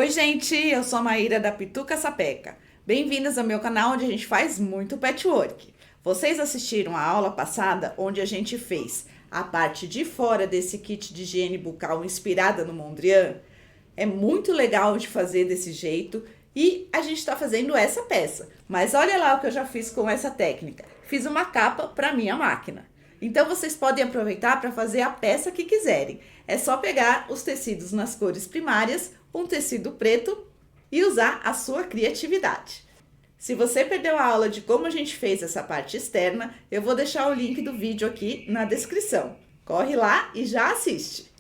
Oi, gente, eu sou a Maíra da Pituca Sapeca. Bem-vindas ao meu canal onde a gente faz muito patchwork. Vocês assistiram a aula passada onde a gente fez a parte de fora desse kit de higiene bucal inspirada no Mondrian? É muito legal de fazer desse jeito e a gente está fazendo essa peça. Mas olha lá o que eu já fiz com essa técnica. Fiz uma capa para minha máquina. Então vocês podem aproveitar para fazer a peça que quiserem. É só pegar os tecidos nas cores primárias, um tecido preto e usar a sua criatividade. Se você perdeu a aula de como a gente fez essa parte externa, eu vou deixar o link do vídeo aqui na descrição. Corre lá e já assiste.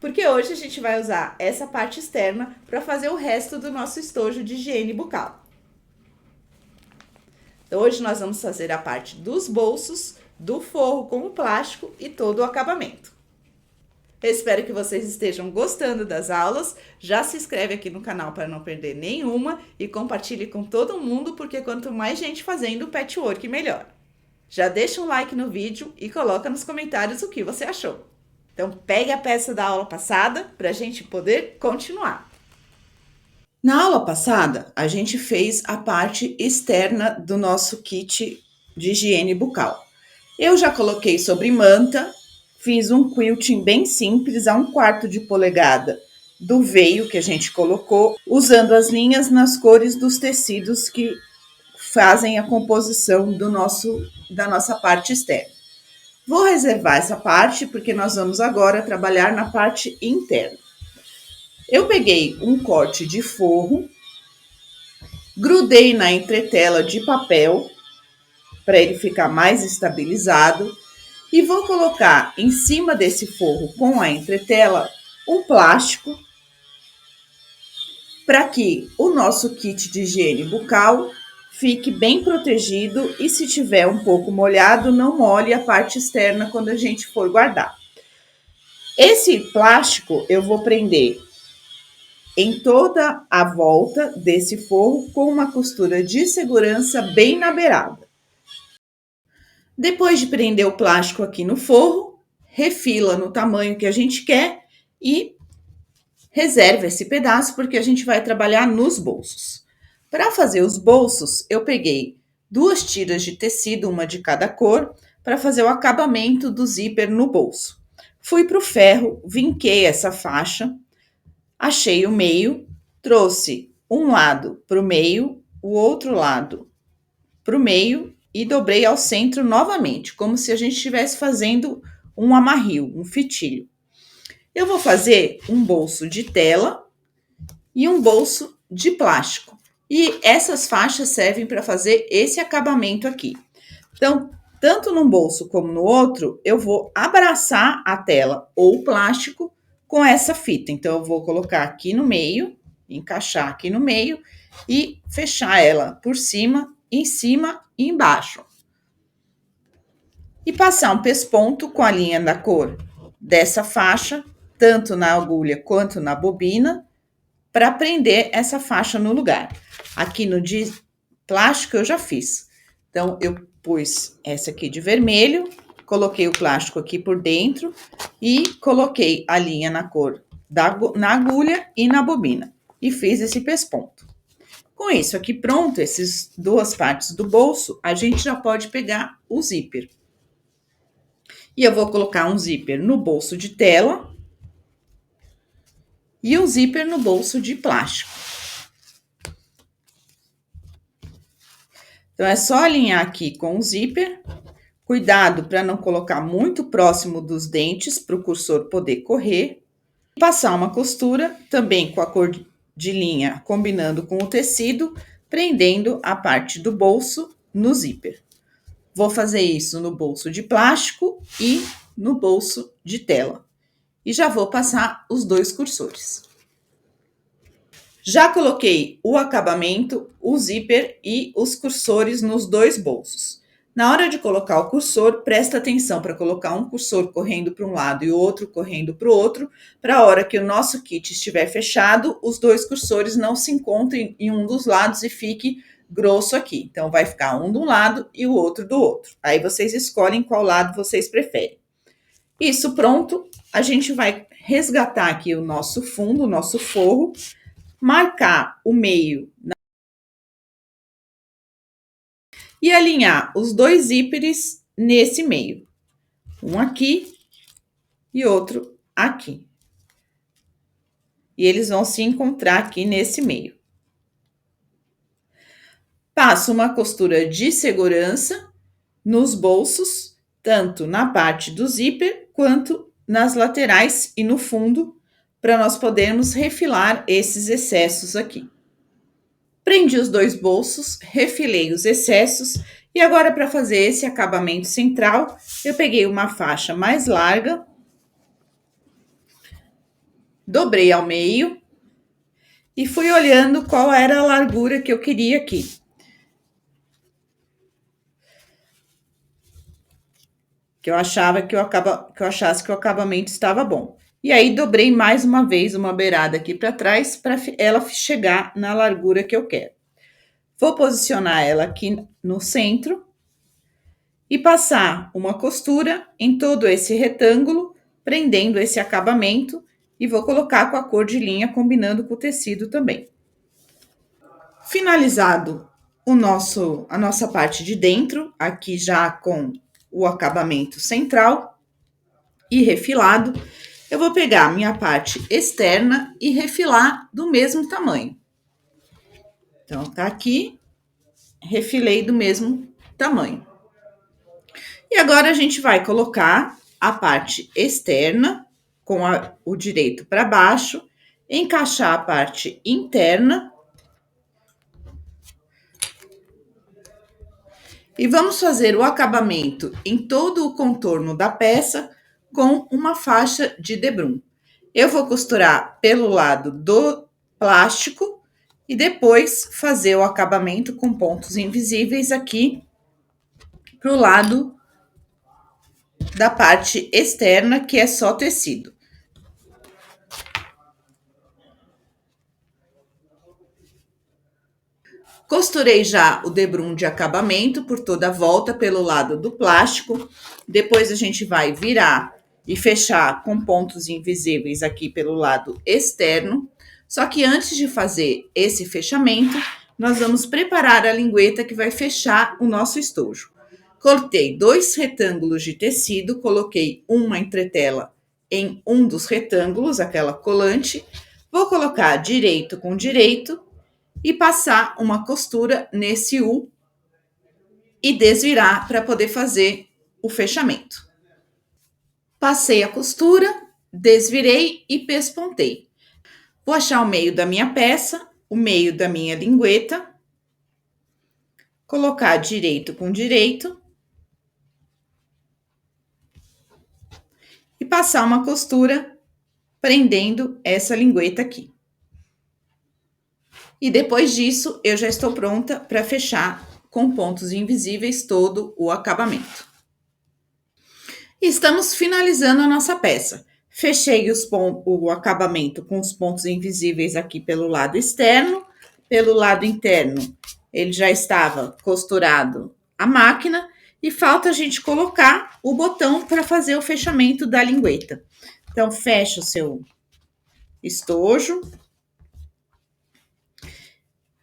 Porque hoje a gente vai usar essa parte externa para fazer o resto do nosso estojo de higiene bucal. Então, hoje nós vamos fazer a parte dos bolsos, do forro com o plástico e todo o acabamento. Eu espero que vocês estejam gostando das aulas. Já se inscreve aqui no canal para não perder nenhuma e compartilhe com todo mundo, porque quanto mais gente fazendo patchwork, melhor. Já deixa um like no vídeo e coloca nos comentários o que você achou. Então, pegue a peça da aula passada para a gente poder continuar. Na aula passada, a gente fez a parte externa do nosso kit de higiene bucal. Eu já coloquei sobre manta, fiz um quilting bem simples, a 1/4 de polegada do veio que a gente colocou, usando as linhas nas cores dos tecidos que fazem a composição da nossa parte externa. Vou reservar essa parte porque nós vamos agora trabalhar na parte interna. Eu peguei um corte de forro, grudei na entretela de papel para ele ficar mais estabilizado e vou colocar em cima desse forro com a entretela um plástico para que o nosso kit de higiene bucal fique bem protegido e, se tiver um pouco molhado, não molhe a parte externa quando a gente for guardar. Esse plástico eu vou prender em toda a volta desse forro com uma costura de segurança bem na beirada. Depois de prender o plástico aqui no forro, refila no tamanho que a gente quer e reserva esse pedaço porque a gente vai trabalhar nos bolsos. Para fazer os bolsos, eu peguei 2 tiras de tecido, uma de cada cor, para fazer o acabamento do zíper no bolso. Fui para o ferro, vinquei essa faixa, achei o meio, trouxe um lado para o meio, o outro lado para o meio e dobrei ao centro novamente, como se a gente estivesse fazendo um amarrio, um fitilho. Eu vou fazer um bolso de tela e um bolso de plástico. E essas faixas servem para fazer esse acabamento aqui. Então, tanto num bolso como no outro, eu vou abraçar a tela ou o plástico com essa fita. Então, eu vou colocar aqui no meio, encaixar aqui no meio e fechar ela por cima, em cima e embaixo. E passar um pesponto com a linha da cor dessa faixa, tanto na agulha quanto na bobina, para prender essa faixa no lugar. Aqui no de plástico eu já fiz. Então, eu pus essa aqui de vermelho, coloquei o plástico aqui por dentro e coloquei a linha na cor na agulha e na bobina. E fiz esse pesponto. Com isso aqui pronto, essas 2 partes do bolso, a gente já pode pegar o zíper. E eu vou colocar um zíper no bolso de tela e um zíper no bolso de plástico. Então, é só alinhar aqui com o zíper. Cuidado para não colocar muito próximo dos dentes, para o cursor poder correr. Passar uma costura, também com a cor de linha, combinando com o tecido, prendendo a parte do bolso no zíper. Vou fazer isso no bolso de plástico e no bolso de tela. E já vou passar os 2 cursores. Já coloquei o acabamento, o zíper e os cursores nos 2 bolsos. Na hora de colocar o cursor, presta atenção para colocar um cursor correndo para um lado e o outro correndo para o outro, para a hora que o nosso kit estiver fechado, os 2 cursores não se encontrem em um dos lados e fique grosso aqui. Então, vai ficar um de um lado e o outro do outro. Aí, vocês escolhem qual lado vocês preferem. Isso pronto, a gente vai resgatar aqui o nosso fundo, o nosso forro, marcar o meio e alinhar os dois zíperes nesse meio. Um aqui e outro aqui. E eles vão se encontrar aqui nesse meio. Passo uma costura de segurança nos bolsos, tanto na parte do zíper quanto nas laterais e no fundo, para nós podermos refilar esses excessos aqui. Prendi os dois bolsos, refilei os excessos e agora para fazer esse acabamento central, eu peguei uma faixa mais larga, dobrei ao meio e fui olhando qual era a largura que eu queria aqui. Que eu achasse que o acabamento estava bom. E aí dobrei mais uma vez uma beirada aqui para trás para ela chegar na largura que eu quero. Vou posicionar ela aqui no centro e passar uma costura em todo esse retângulo, prendendo esse acabamento e vou colocar com a cor de linha combinando com o tecido também. Finalizado a nossa parte de dentro, aqui já com o acabamento central e refilado, eu vou pegar a minha parte externa e refilar do mesmo tamanho. Então, tá aqui, refilei do mesmo tamanho. E agora a gente vai colocar a parte externa com o direito para baixo, encaixar a parte interna. E vamos fazer o acabamento em todo o contorno da peça com uma faixa de debrum. Eu vou costurar pelo lado do plástico e depois fazer o acabamento com pontos invisíveis aqui pro lado da parte externa, que é só tecido. Costurei já o debrum de acabamento por toda a volta pelo lado do plástico. Depois a gente vai virar e fechar com pontos invisíveis aqui pelo lado externo. Só que antes de fazer esse fechamento, nós vamos preparar a lingueta que vai fechar o nosso estojo. Cortei 2 retângulos de tecido, coloquei uma entretela em um dos retângulos, aquela colante. Vou colocar direito com direito e passar uma costura nesse U e desvirar para poder fazer o fechamento. Passei a costura, desvirei e pespontei. Vou achar o meio da minha peça, o meio da minha lingueta, colocar direito com direito e passar uma costura prendendo essa lingueta aqui. E depois disso, eu já estou pronta para fechar com pontos invisíveis todo o acabamento. E estamos finalizando a nossa peça. Fechei o acabamento com os pontos invisíveis aqui pelo lado externo. Pelo lado interno, ele já estava costurado a máquina. E falta a gente colocar o botão para fazer o fechamento da lingueta. Então, fecha o seu estojo.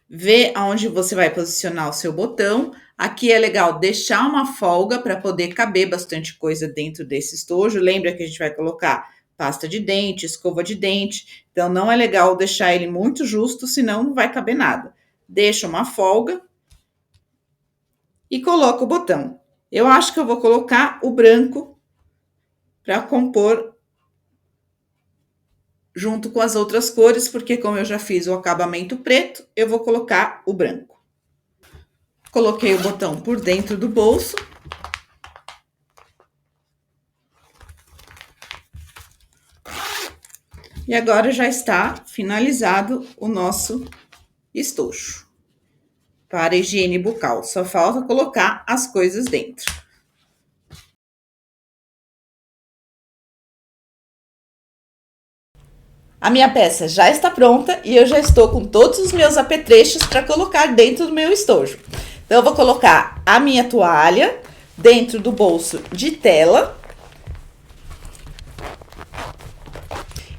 Vê aonde você vai posicionar o seu botão. Aqui é legal deixar uma folga para poder caber bastante coisa dentro desse estojo. Lembra que a gente vai colocar pasta de dente, escova de dente. Então, não é legal deixar ele muito justo, senão não vai caber nada. Deixa uma folga e coloca o botão. Eu acho que eu vou colocar o branco para compor junto com as outras cores, porque como eu já fiz o acabamento preto, eu vou colocar o branco. Coloquei o botão por dentro do bolso. E agora já está finalizado o nosso estojo para higiene bucal. Só falta colocar as coisas dentro. A minha peça já está pronta e eu já estou com todos os meus apetrechos para colocar dentro do meu estojo. Então, eu vou colocar a minha toalha dentro do bolso de tela.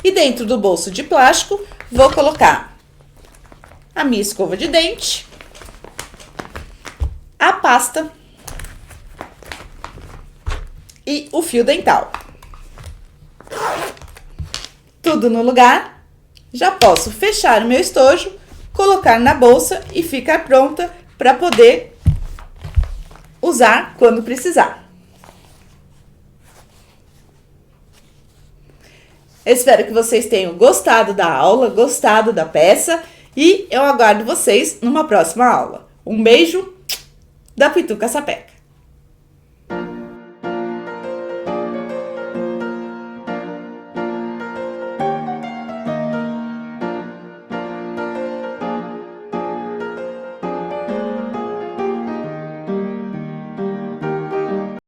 E dentro do bolso de plástico, vou colocar a minha escova de dente, a pasta e o fio dental. Tudo no lugar, já posso fechar o meu estojo, colocar na bolsa e ficar pronta para poder usar quando precisar. Espero que vocês tenham gostado da aula, gostado da peça e eu aguardo vocês numa próxima aula. Um beijo da Pituca Sapé.